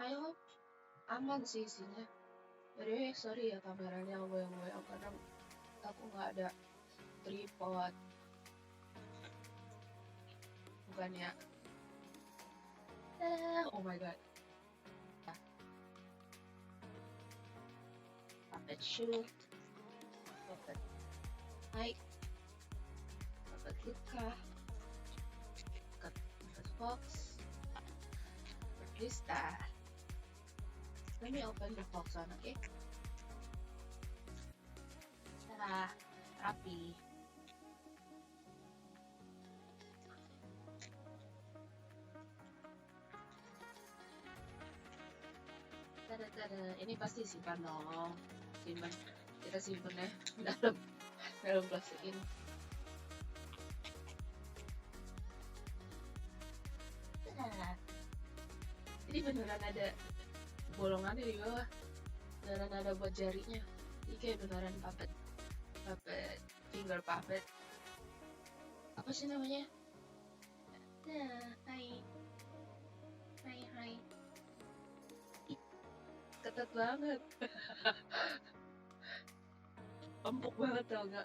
I hope aman sih isinya. Jadi sorry ya kameranya goyang-goyang karena aku nggak ada tripod. Bukannya oh my god. Puppet shoot, puppet Mike, puppet Luka, puppet Fox, puppet Krista. Let me open the box one, okay? Tara, rapi. Tada. Ini pasti simpan dong. Simpan. Kita simpan ya dalam plastik ini. Tada. Ini beneran ada bolongannya di bawah. Beneran ada buat jarinya. Ini kayak beneran puppet finger puppet. Apa sih namanya? Nah, hai. Ketat banget. Empuk banget tau gak?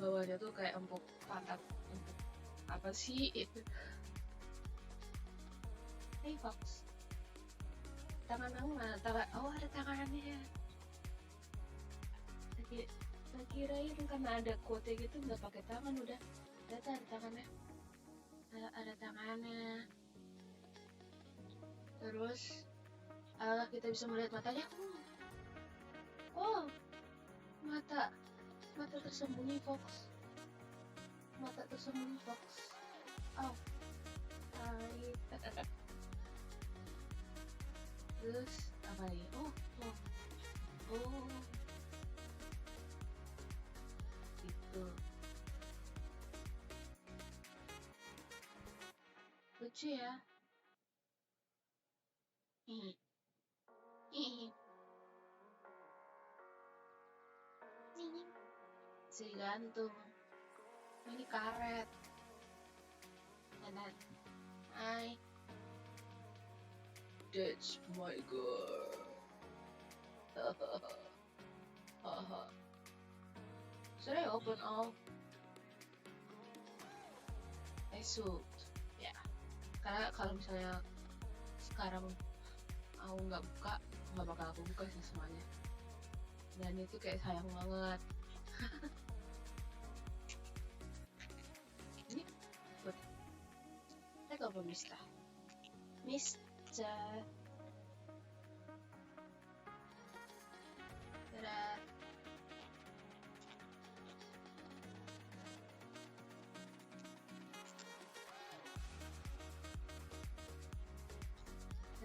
Bawahnya tuh kayak empuk pantat. Empuk. Apa sih itu? Hey Fox. Tangan aku mana? Oh ada tangannya. Saya kirain karena ada quote gitu nggak pakai tangan udah. Ada tangannya. Ada tangannya. Terus kita bisa melihat matanya. Oh, mata tersembunyi Fox. Oh, hai. Terus apa lagi? Oh, gitu. Lucu ya. Si gantung. Ini karet. Dan hai. That's my girl. Should I open all? I should. Ya. Karena kalau misalnya sekarang aku nggak buka, nggak bakal aku buka sih semuanya. Dan itu kayak sayang banget. Ini buat kita apa Mister? Dadah.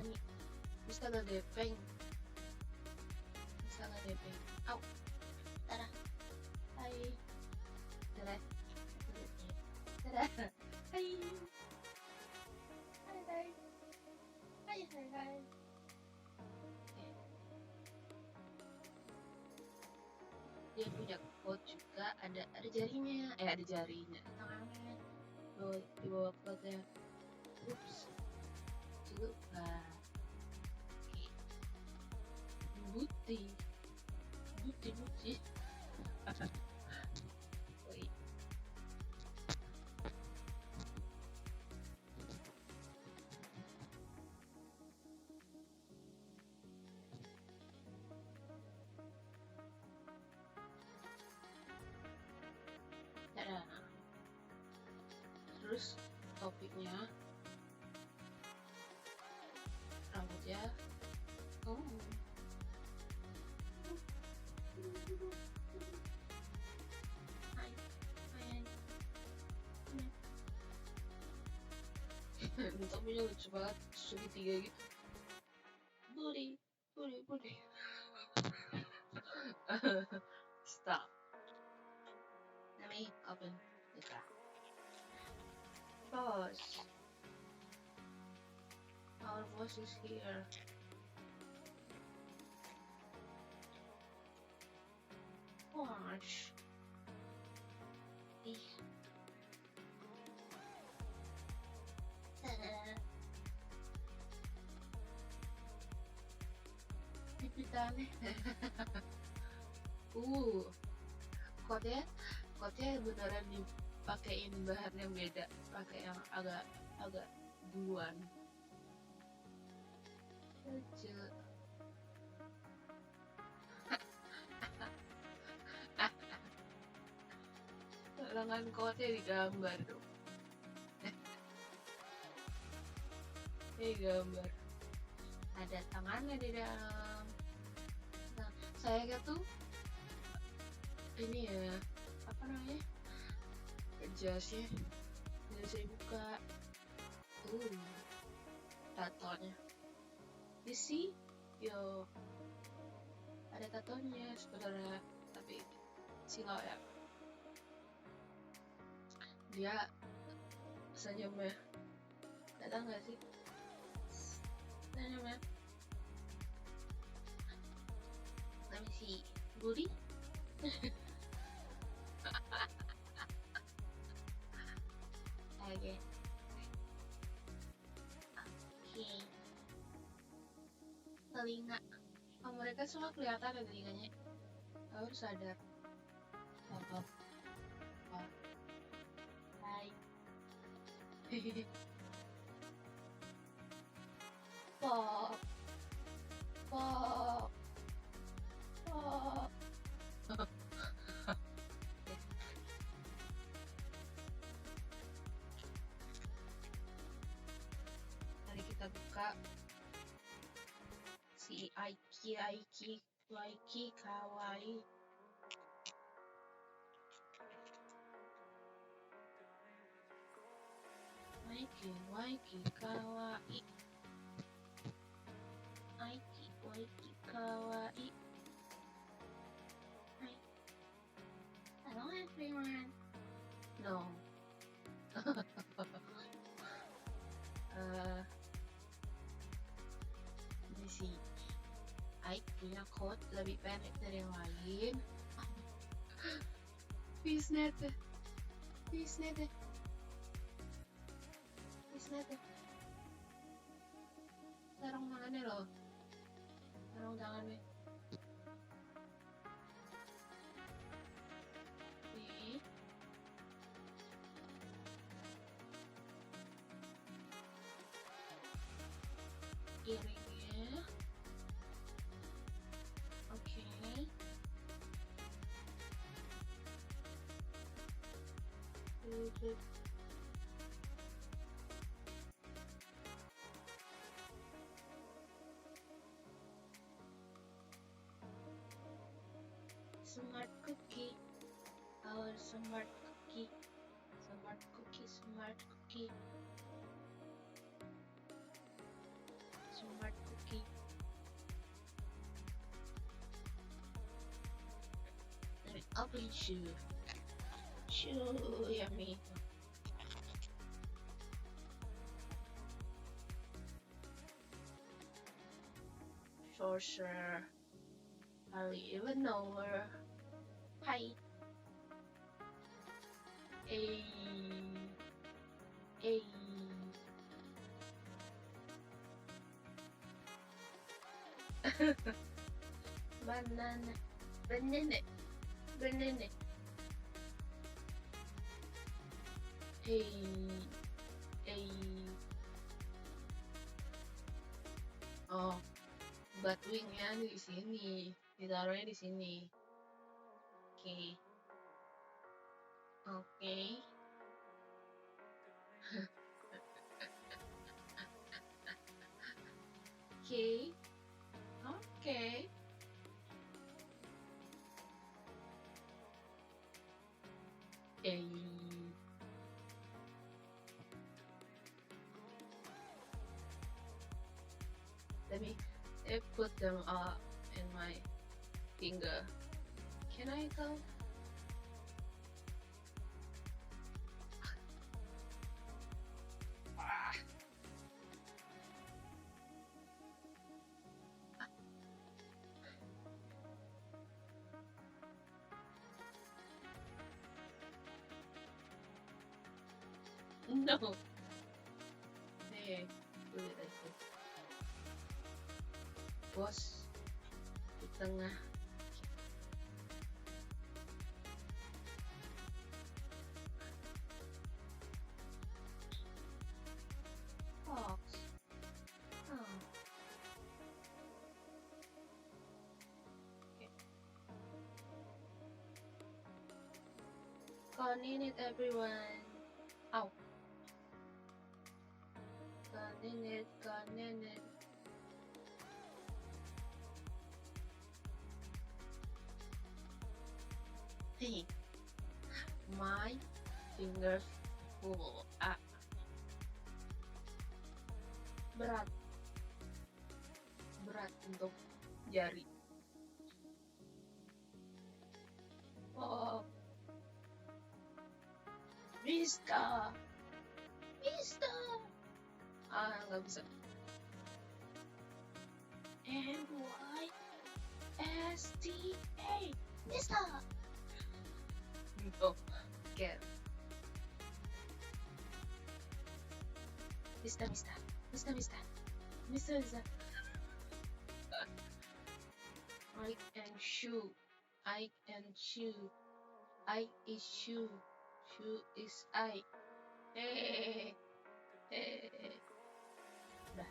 Ini Mister gak gepeng. Au. Dadah. Hai. Dadah. Hai. Hai. Dia punya quote juga, ada jarinya, ada tangannya di bawah quote-nya. Ups, lupa. Buti. Wait. Dadah. Terus topiknya rambutnya topinya lucu banget, segitiga gitu. Budi. Stop. Let me open the draft. Boss. Our boss is here. Watch. aneh. Kotnya beneran dipakein bahan yang beda, pakai yang agak duluan. Lucu. Lengan kotnya digambar dong. Gambar. Ada tangannya di dalam. Nah, saya tuh ini ya, apa namanya? Jasnya saya buka. Tatonya. You see? Yo. Ada tatonya sebenarnya, tapi silau ya. Dia senyumnya. Datang gak sih? Senyumnya. Let me see. Booty? Oke. Telinga. Mereka semua kelihatan ya telinganya. Harus sadar. Apa? Hai. Pop. Mari kita buka si Aiki kawaii. Aiki kawaii. Aiki kawaii. Hi. Hello everyone. No. Ini sih Aik punya quote lebih pendek dari yang lain. Bisnet. Sarung tangannya loh. Sarung tangannya. Nih. Iringnya. Oke. Smart cookie. Our smart cookie. Smart cookie. Smart cookie. Let me open shoe. Yummy. Sure. Hardly even know her. Hi. Hey. Banana. Hey. Oh, batwingnya di sini, ditaruhnya di sini. Oke. Let me put them in my finger. Can I go? No. Hey, do it like this. Boss. tengah. Fox. Oh. Okay. Connect it, everyone. Ow. Connect it. Hey, my fingers full. Berat untuk jari. Oh, Vista. Nggak bisa. MYSTA. Vista. Oh, get. Vista. Ike and shoe. I is shoe. Shoe is I. Hey. Udah.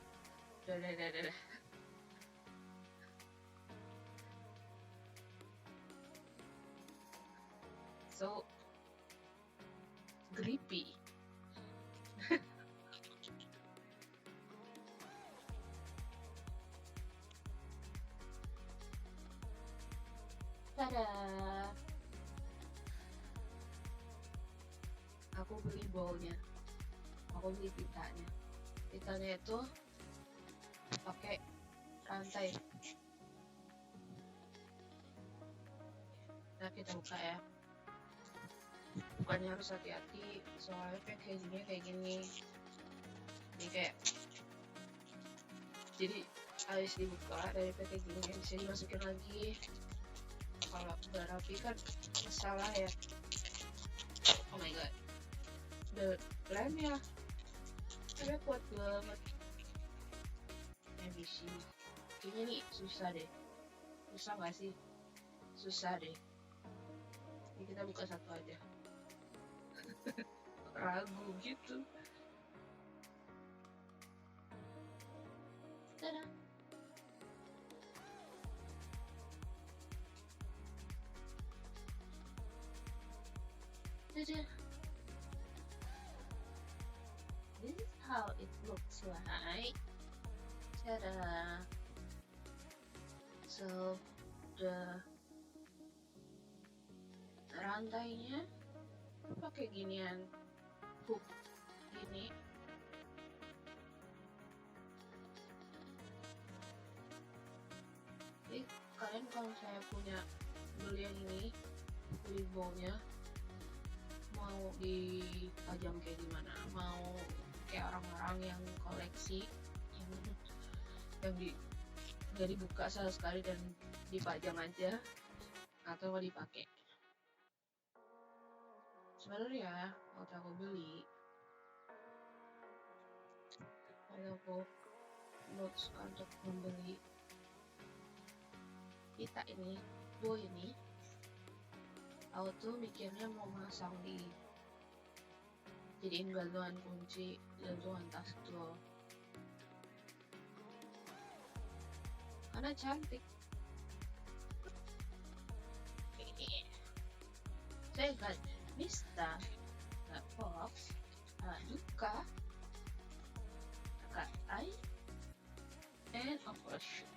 So grippy. Tada. Aku beli bowlnya. Aku beli pitanya. Pitanya itu pakai rantai. Nah, kita buka ya. Bukannya harus hati-hati, soalnya packagingnya kayak gini. Ini kayak, jadi habis dibuka dari packagingnya bisa dimasukin lagi. Kalau udah rapi kan masalah ya. Oh my god, the lemnya ada kuat banget. MBC kayaknya nih susah deh. Susah gak sih? Susah deh. Ini kita buka satu aja. Ragu gitu. Tada. This is how it looks like. Tada. So the rantainya pakai ginian hook gini. Jadi kalian kalau saya punya beli yang ini, beli bowlnya, mau dipajang kayak gimana, mau kayak orang-orang yang koleksi yang nggak dibuka sama sekali dan dipajang aja, atau mau dipakai. Sebenarnya waktu aku beli, waktu aku memutuskan untuk membeli pita ini, bow ini, aku tuh mikirnya mau masang di jadiin gantungan kunci, gantungan tas tuh, karena cantik. Saya got Vista, got Fox, Duka, got I, and of course shoe.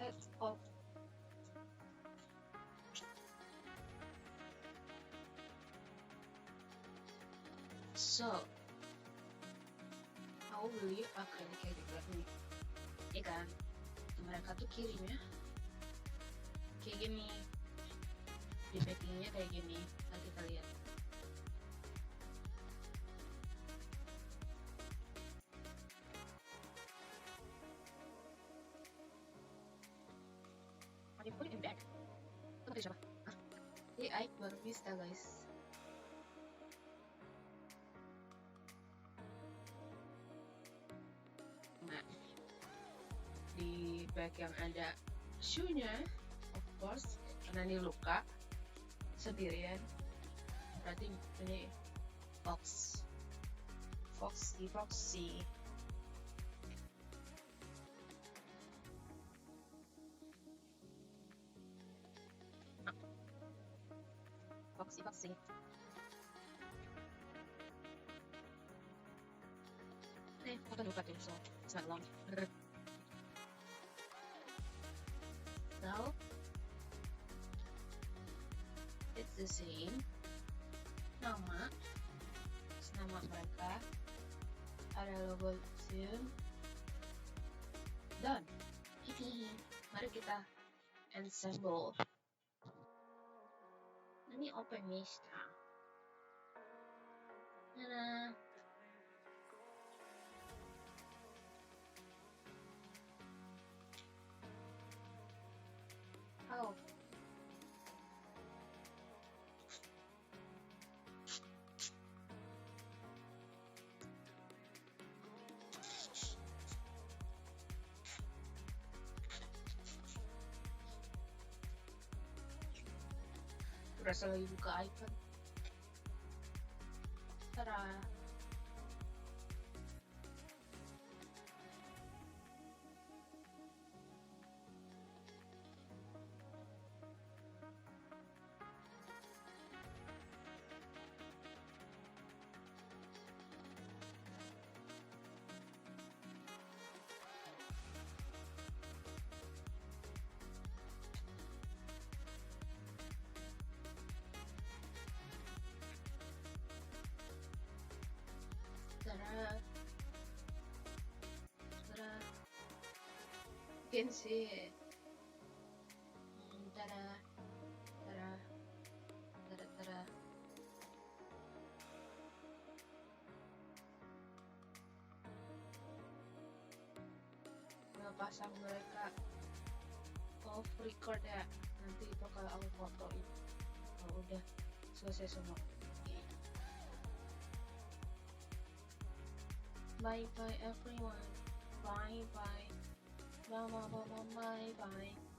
That's all. So, aku beli akrilik kayak juga nih, ya kan? Mereka tuh kirimnya kayak gini, di packingnya kayak gini. Nah, kita lihat. I put it in bag. Itu kata siapa? Ini Ike baru Vista guys. Nah, bag yang ada shoe-nya, of course, karena ini luka sendirian. Berarti ini Foxy. Foxy. Foxy. Aku lupa tuh, so it's not long. So it's the same. Nama mereka, ada logo Zoom. Done. Mari kita ensemble. Ini open nih sekarang. Nah. Oh. Berasa lagi buka iPad. Tara. You can see it. Ta-da, ta-da, ta-da, ta-da. Pasang mereka off record ya, nanti bakal aku fotoin kalau udah selesai semua. Bye bye everyone. Bye bye. Bye bye.